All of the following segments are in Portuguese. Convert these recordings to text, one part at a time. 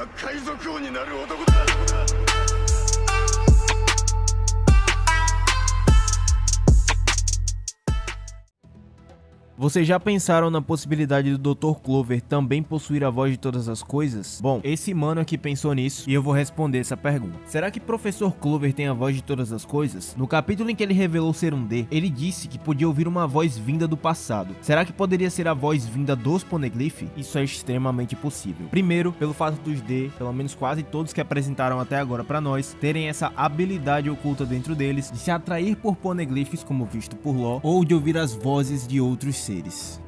は海賊王になる男だ。 Vocês já pensaram na possibilidade do Dr. Clover também possuir a voz de todas as coisas? Bom, esse mano aqui pensou nisso e eu vou responder essa pergunta. Será que Professor Clover tem a voz de todas as coisas? No capítulo em que ele revelou ser um D, ele disse que podia ouvir uma voz vinda do passado. Será que poderia ser a voz vinda dos Poneglyph? Isso é extremamente possível. Primeiro, pelo fato dos D, pelo menos quase todos que apresentaram até agora pra nós, terem essa habilidade oculta dentro deles de se atrair por Poneglyphs, como visto por Law, ou de ouvir as vozes de outros seres.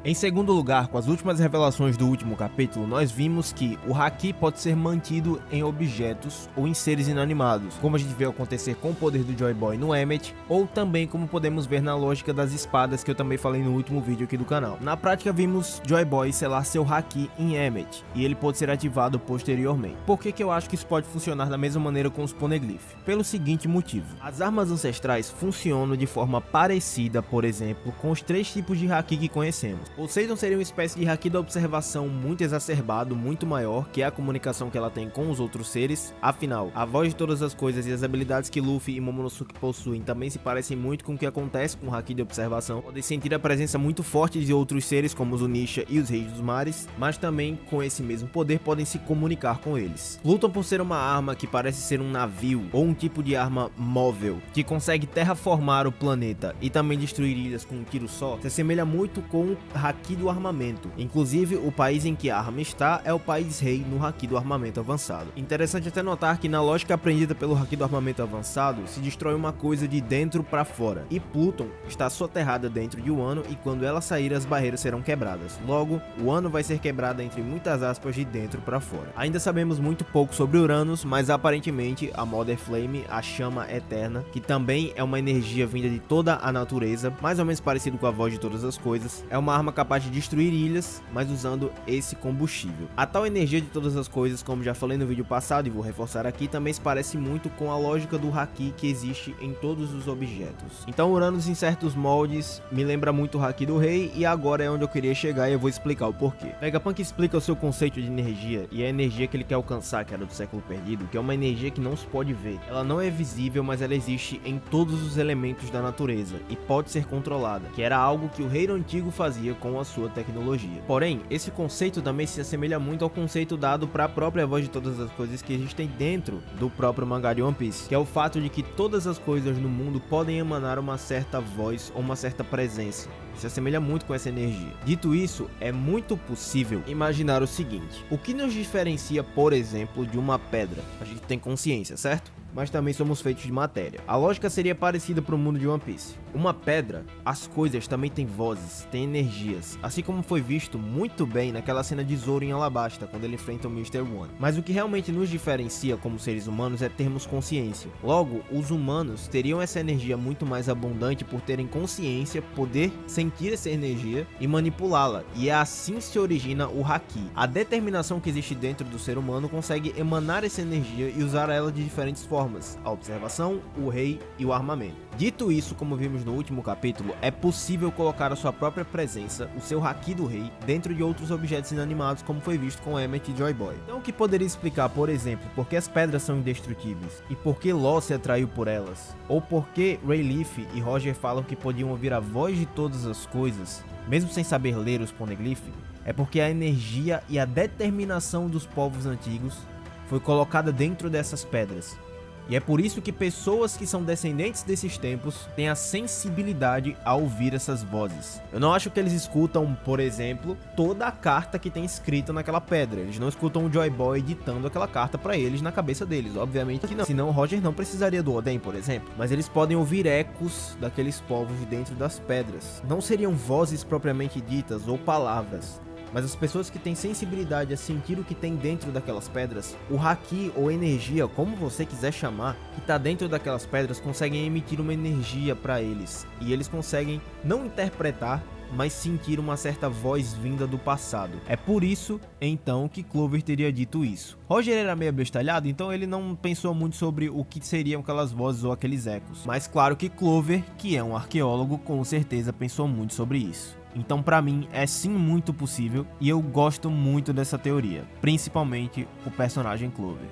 Em segundo lugar, com as últimas revelações do último capítulo, nós vimos que o Haki pode ser mantido em objetos ou em seres inanimados, como a gente vê acontecer com o poder do Joy Boy no Emmet, ou também como podemos ver na lógica das espadas que eu também falei no último vídeo aqui do canal. Na prática, vimos Joy Boy selar seu Haki em Emmet, e ele pode ser ativado posteriormente. Por que eu acho que isso pode funcionar da mesma maneira com os Poneglyph? Pelo seguinte motivo: as armas ancestrais funcionam de forma parecida, por exemplo, com os 3 tipos de Haki que conhecemos. Poseidon seria uma espécie de Haki da observação muito exacerbado, muito maior, que é a comunicação que ela tem com os outros seres. Afinal, a voz de todas as coisas e as habilidades que Luffy e Momonosuke possuem também se parecem muito com o que acontece com o Haki de observação. Podem sentir a presença muito forte de outros seres, como os Onisha e os Reis dos Mares, mas também com esse mesmo poder podem se comunicar com eles. Lutam por ser uma arma que parece ser um navio, ou um tipo de arma móvel, que consegue terraformar o planeta e também destruir ilhas com um tiro só, se assemelha muito com o Haki do armamento. Inclusive, o país em que a arma está é o país rei no Haki do armamento avançado. Interessante até notar que na lógica aprendida pelo Haki do armamento avançado, se destrói uma coisa de dentro para fora, e Pluton está soterrada dentro de Wano, e quando ela sair as barreiras serão quebradas. Logo, Wano vai ser quebrada entre muitas aspas de dentro para fora. Ainda sabemos muito pouco sobre Uranus, mas aparentemente a Mother Flame, a chama eterna, que também é uma energia vinda de toda a natureza, mais ou menos parecido com a voz de todas as coisas, é uma arma capaz de destruir ilhas, mas usando esse combustível. A tal energia de todas as coisas, como já falei no vídeo passado e vou reforçar aqui, também se parece muito com a lógica do Haki que existe em todos os objetos. Então Uranus em certos moldes me lembra muito o Haki do Rei, e agora é onde eu queria chegar e eu vou explicar o porquê. Vegapunk explica o seu conceito de energia e a energia que ele quer alcançar, que era do século perdido, que é uma energia que não se pode ver. Ela não é visível, mas ela existe em todos os elementos da natureza e pode ser controlada, que era algo que o rei antigo fazia com a sua tecnologia. Porém, esse conceito também se assemelha muito ao conceito dado para a própria voz de todas as coisas que existem dentro do próprio mangá de One Piece, que é o fato de que todas as coisas no mundo podem emanar uma certa voz ou uma certa presença. Se assemelha muito com essa energia. Dito isso, é muito possível imaginar o seguinte: o que nos diferencia, por exemplo, de uma pedra? A gente tem consciência, certo? Mas também somos feitos de matéria. A lógica seria parecida para o mundo de One Piece. Uma pedra, as coisas também têm vozes, têm energias, assim como foi visto muito bem naquela cena de Zoro em Alabasta, quando ele enfrenta o Mr. One. Mas o que realmente nos diferencia como seres humanos é termos consciência. Logo, os humanos teriam essa energia muito mais abundante por terem consciência, poder sentir essa energia e manipulá-la, e é assim se origina o Haki. A determinação que existe dentro do ser humano consegue emanar essa energia e usar ela de diferentes formas: a observação, o rei e o armamento. Dito isso, como vimos no último capítulo, é possível colocar a sua própria presença, o seu Haki do rei, dentro de outros objetos inanimados, como foi visto com Emmet e Joy Boy. Então o que poderia explicar, por exemplo, por que as pedras são indestrutíveis e por que Law se atraiu por elas, ou por que Rayleigh e Roger falam que podiam ouvir a voz de todas as coisas, mesmo sem saber ler os Poneglyph? É porque a energia e a determinação dos povos antigos foi colocada dentro dessas pedras. E é por isso que pessoas que são descendentes desses tempos têm a sensibilidade a ouvir essas vozes. Eu não acho que eles escutam, por exemplo, toda a carta que tem escrita naquela pedra. Eles não escutam o Joy Boy editando aquela carta pra eles na cabeça deles, obviamente que não. Senão o Roger não precisaria do Oden, por exemplo. Mas eles podem ouvir ecos daqueles povos dentro das pedras. Não seriam vozes propriamente ditas ou palavras, mas as pessoas que têm sensibilidade a sentir o que tem dentro daquelas pedras, o Haki ou energia, como você quiser chamar, que está dentro daquelas pedras, conseguem emitir uma energia para eles. E eles conseguem não interpretar, mas sentir uma certa voz vinda do passado. É por isso, então, que Clover teria dito isso. Roger era meio abestalhado, então ele não pensou muito sobre o que seriam aquelas vozes ou aqueles ecos. Mas claro que Clover, que é um arqueólogo, com certeza pensou muito sobre isso. Então pra mim é sim muito possível e eu gosto muito dessa teoria, principalmente o personagem Clover.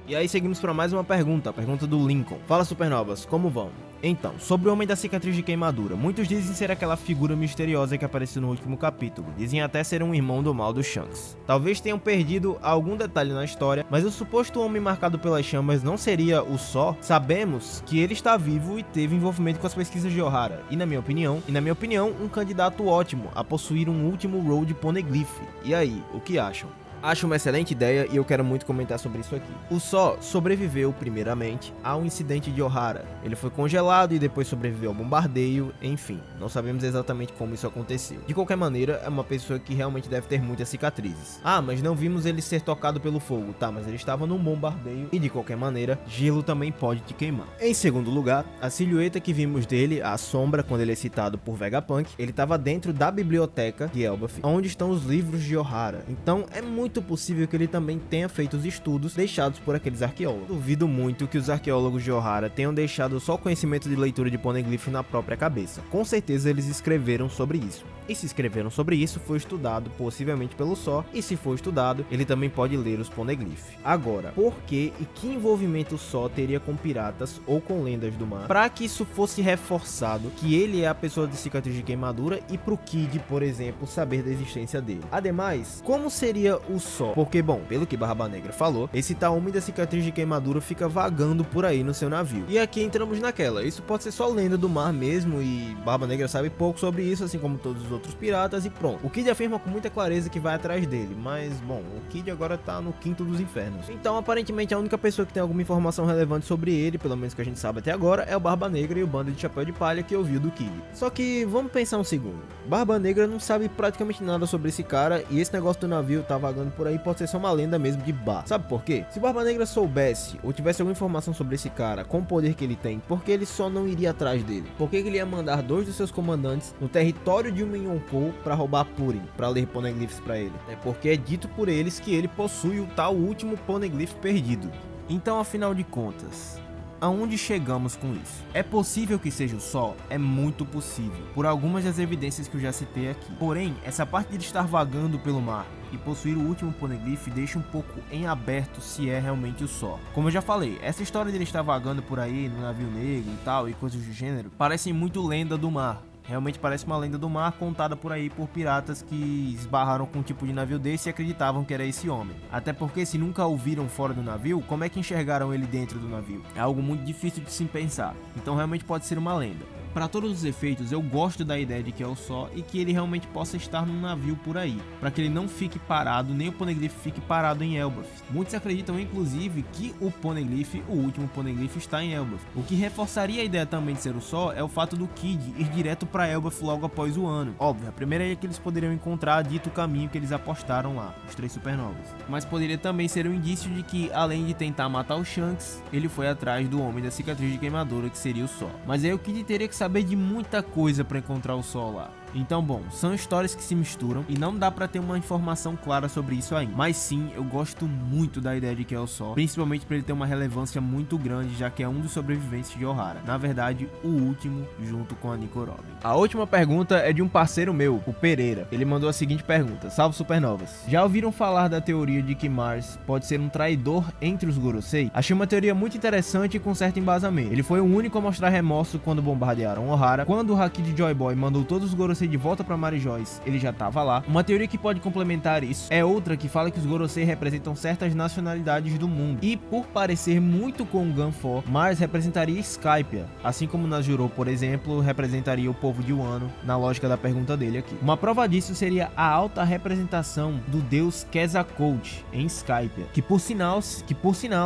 E aí seguimos para mais uma pergunta, a pergunta do Lincoln. Fala Supernovas, como vão? Então, sobre o Homem da Cicatriz de Queimadura, muitos dizem ser aquela figura misteriosa que apareceu no último capítulo, dizem até ser um irmão do mal do Shanks. Talvez tenham perdido algum detalhe na história, mas o suposto homem marcado pelas chamas não seria o Só? Sabemos que ele está vivo e teve envolvimento com as pesquisas de O'Hara, e na minha opinião, um candidato ótimo a possuir um último Road Poneglyph. E aí, o que acham? Acho uma excelente ideia e eu quero muito comentar sobre isso aqui. O Só sobreviveu primeiramente ao incidente de O'Hara. Ele foi congelado e depois sobreviveu ao bombardeio, enfim, não sabemos exatamente como isso aconteceu. De qualquer maneira, é uma pessoa que realmente deve ter muitas cicatrizes. Ah, mas não vimos ele ser tocado pelo fogo, tá, mas ele estava num bombardeio e de qualquer maneira, gelo também pode te queimar. Em segundo lugar, a silhueta que vimos dele, a sombra, quando ele é citado por Vegapunk, ele estava dentro da biblioteca de Elbaf, onde estão os livros de O'Hara. Então é muito possível que ele também tenha feito os estudos deixados por aqueles arqueólogos. Duvido muito que os arqueólogos de O'Hara tenham deixado só o conhecimento de leitura de Poneglyph na própria cabeça. Com certeza eles escreveram sobre isso. E se escreveram sobre isso, foi estudado possivelmente pelo Só, e se for estudado, ele também pode ler os Poneglyph. Agora, por que e que envolvimento o Só teria com piratas ou com lendas do mar, para que isso fosse reforçado que ele é a pessoa de cicatriz de queimadura e pro Kid, por exemplo, saber da existência dele? Ademais, como seria o Só? Porque, bom, pelo que Barba Negra falou, esse tal homem da cicatriz de queimadura fica vagando por aí no seu navio. E aqui entramos naquela, isso pode ser só lenda do mar mesmo e Barba Negra sabe pouco sobre isso, assim como todos os outros piratas, e pronto. O Kid afirma com muita clareza que vai atrás dele, mas, bom, o Kid agora tá no quinto dos infernos. Então, aparentemente, a única pessoa que tem alguma informação relevante sobre ele, pelo menos que a gente sabe até agora, é o Barba Negra e o bando de chapéu de palha que ouviu do Kid. Só que, vamos pensar um segundo. Barba Negra não sabe praticamente nada sobre esse cara e esse negócio do navio tá vagando por aí pode ser só uma lenda mesmo de bar. Sabe por quê? Se Barba Negra soubesse ou tivesse alguma informação sobre esse cara com o poder que ele tem, por que ele só não iria atrás dele? Por que ele ia mandar dois dos seus comandantes no território de um Yonkou para roubar Purim, para ler Poneglyphs para ele? É porque é dito por eles que ele possui o tal último Poneglyph perdido. Então, afinal de contas, aonde chegamos com isso? É possível que seja o Só? É muito possível, por algumas das evidências que eu já citei aqui. Porém, essa parte de ele estar vagando pelo mar e possuir o último Poneglyph deixa um pouco em aberto se é realmente o Só. Como eu já falei, essa história dele estar vagando por aí no navio negro e tal, e coisas do gênero, parecem muito lenda do mar. Realmente parece uma lenda do mar contada por aí por piratas que esbarraram com um tipo de navio desse e acreditavam que era esse homem. Até porque se nunca o viram fora do navio, como é que enxergaram ele dentro do navio? É algo muito difícil de se pensar. Então realmente pode ser uma lenda. Para todos os efeitos, eu gosto da ideia de que é o Só e que ele realmente possa estar num navio por aí, para que ele não fique parado, nem o Poneglyph fique parado em Elbaf. Muitos acreditam inclusive que o Poneglyph, o último Poneglyph, está em Elbaf. O que reforçaria a ideia também de ser o Só é o fato do Kid ir direto para Elbaf logo após o ano. Óbvio, a primeira ilha que eles poderiam encontrar dito o caminho que eles apostaram lá, os três supernovas. Mas poderia também ser um indício de que, além de tentar matar o Shanks, ele foi atrás do homem da cicatriz de queimadura, que seria o Só. Mas aí o Kid teria que saber de muita coisa para encontrar o Sol lá. Então, bom, são histórias que se misturam e não dá pra ter uma informação clara sobre isso ainda. Mas sim, eu gosto muito da ideia de que é o Só, principalmente por ele ter uma relevância muito grande, já que é um dos sobreviventes de O'Hara. Na verdade, o último, junto com a Nico Robin. A última pergunta é de um parceiro meu, o Pereira. Ele mandou a seguinte pergunta: salve Supernovas. Já ouviram falar da teoria de que Mars pode ser um traidor entre os Gorosei? Achei uma teoria muito interessante e com certo embasamento. Ele foi o único a mostrar remorso quando bombardearam O'Hara. Quando o Haki de Joy Boy mandou todos os Gorosei de volta para Mary Joyce, ele já tava lá. Uma teoria que pode complementar isso é outra que fala que os Gorosei representam certas nacionalidades do mundo. E por parecer muito com Gunfor, Mars representaria Skypiea, assim como Najuro, por exemplo, representaria o povo de Wano, na lógica da pergunta dele aqui. Uma prova disso seria a alta representação do deus Quetzalcoatl em Skypiea, que por sinal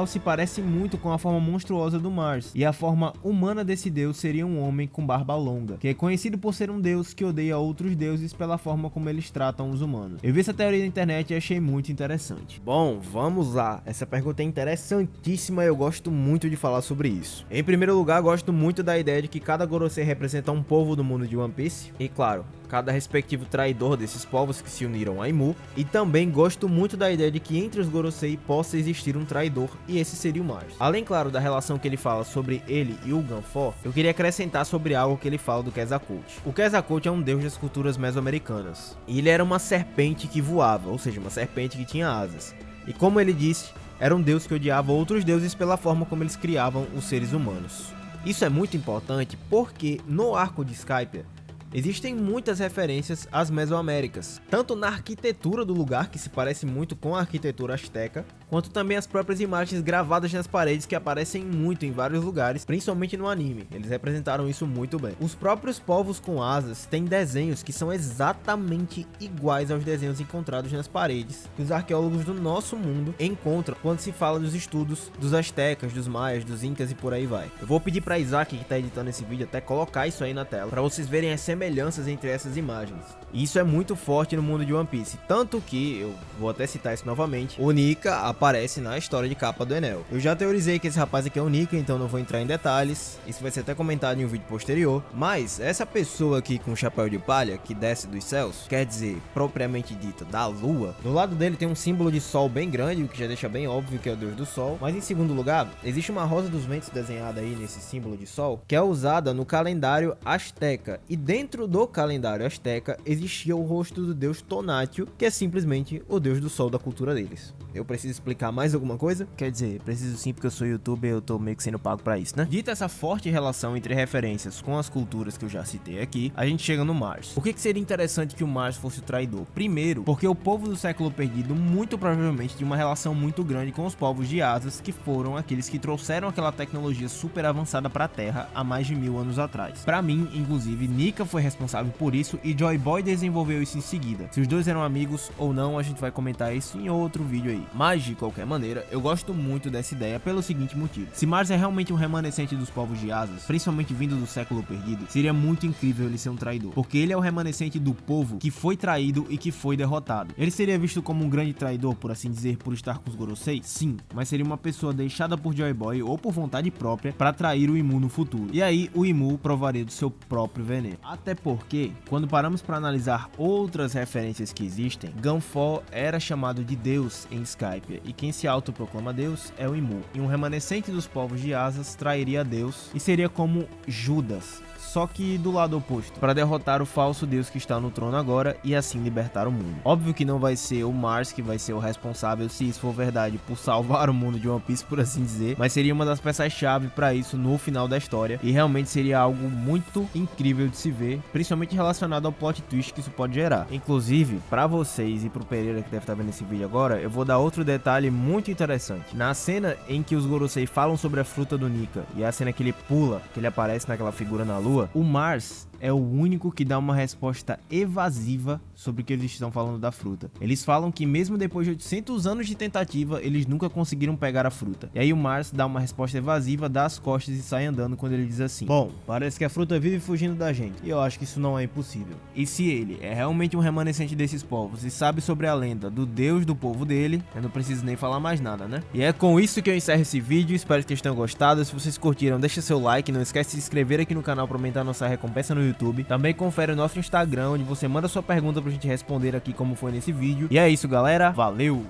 se parece muito com a forma monstruosa do Mars, e a forma humana desse deus seria um homem com barba longa, que é conhecido por ser um deus que odeia outros deuses pela forma como eles tratam os humanos. Eu vi essa teoria na internet e achei muito interessante. Bom, vamos lá. Essa pergunta é interessantíssima e eu gosto muito de falar sobre isso. Em primeiro lugar, gosto muito da ideia de que cada Gorosei representa um povo do mundo de One Piece. E claro, cada respectivo traidor desses povos que se uniram a Imu, e também gosto muito da ideia de que entre os Gorosei possa existir um traidor, e esse seria o Mars. Além, claro, da relação que ele fala sobre ele e o Gunfor, eu queria acrescentar sobre algo que ele fala do Quetzalcoatl. O Quetzalcoatl é um deus das culturas mesoamericanas, e ele era uma serpente que voava, ou seja, uma serpente que tinha asas. E como ele disse, era um deus que odiava outros deuses pela forma como eles criavam os seres humanos. Isso é muito importante porque no arco de Skypiea existem muitas referências às Mesoaméricas, tanto na arquitetura do lugar, que se parece muito com a arquitetura asteca, quanto também as próprias imagens gravadas nas paredes que aparecem muito em vários lugares, principalmente no anime. Eles representaram isso muito bem. Os próprios povos com asas têm desenhos que são exatamente iguais aos desenhos encontrados nas paredes que os arqueólogos do nosso mundo encontram quando se fala dos estudos dos astecas, dos maias, dos incas e por aí vai. Eu vou pedir para Isaac, que está editando esse vídeo, até colocar isso aí na tela para vocês verem as semelhanças entre essas imagens. E isso é muito forte no mundo de One Piece, tanto que, eu vou até citar isso novamente, o Nika aparece na história de capa do Enel. Eu já teorizei que esse rapaz aqui é o Nika, então não vou entrar em detalhes, isso vai ser até comentado em um vídeo posterior, mas essa pessoa aqui com o chapéu de palha, que desce dos céus, quer dizer, propriamente dita, da lua, do lado dele tem um símbolo de sol bem grande, o que já deixa bem óbvio que é o deus do sol, mas em segundo lugar, existe uma rosa dos ventos desenhada aí nesse símbolo de sol, que é usada no calendário asteca, e dentro do calendário asteca existia o rosto do deus Tonatiuh, que é simplesmente o deus do sol da cultura deles. Eu preciso explicar mais alguma coisa? Quer dizer, preciso sim, porque eu sou youtuber e eu tô meio que sendo pago pra isso, né? Dita essa forte relação entre referências com as culturas que eu já citei aqui, a gente chega no Mars. Por que seria interessante que o Mars fosse o traidor? Primeiro, porque o povo do século perdido muito provavelmente tinha uma relação muito grande com os povos de asas, que foram aqueles que trouxeram aquela tecnologia super avançada pra Terra há mais de 1000 anos atrás. Pra mim, inclusive, Nika foi responsável por isso e Joy Boy desenvolveu isso em seguida. Se os dois eram amigos ou não, a gente vai comentar isso em outro vídeo aí. Mas, de qualquer maneira, eu gosto muito dessa ideia pelo seguinte motivo. Se Mars é realmente um remanescente dos povos de asas, principalmente vindo do século perdido, seria muito incrível ele ser um traidor, porque ele é o remanescente do povo que foi traído e que foi derrotado. Ele seria visto como um grande traidor, por assim dizer, por estar com os Gorosei? Sim, mas seria uma pessoa deixada por Joy Boy ou por vontade própria para trair o Imu no futuro. E aí, o Imu provaria do seu próprio veneno. Até porque, quando paramos para analisar outras referências que existem, Gunfor era chamado de Deus em Skypiea, e quem se autoproclama Deus é o Imu. E um remanescente dos povos de asas trairia Deus e seria como Judas, só que do lado oposto, para derrotar o falso deus que está no trono agora e assim libertar o mundo. Óbvio que não vai ser o Mars que vai ser o responsável, se isso for verdade, por salvar o mundo de One Piece, por assim dizer, mas seria uma das peças-chave para isso no final da história, e realmente seria algo muito incrível de se ver, principalmente relacionado ao plot twist que isso pode gerar. Inclusive, para vocês e pro Pereira que deve estar vendo esse vídeo agora, eu vou dar outro detalhe muito interessante. Na cena em que os Gorosei falam sobre a fruta do Nika, e a cena que ele pula, que ele aparece naquela figura na lua, o Mars é o único que dá uma resposta evasiva sobre o que eles estão falando da fruta. Eles falam que mesmo depois de 800 anos de tentativa, eles nunca conseguiram pegar a fruta. E aí o Mars dá uma resposta evasiva, dá as costas e sai andando quando ele diz assim: bom, parece que a fruta vive fugindo da gente, e eu acho que isso não é impossível. E se ele é realmente um remanescente desses povos e sabe sobre a lenda do deus do povo dele, eu não preciso nem falar mais nada, né? E é com isso que eu encerro esse vídeo, espero que vocês tenham gostado. Se vocês curtiram, deixa seu like, não esquece de se inscrever aqui no canal para aumentar nossa recompensa no YouTube. Também confere o nosso Instagram, onde você manda sua pergunta pra gente responder aqui como foi nesse vídeo. E é isso, galera. Valeu!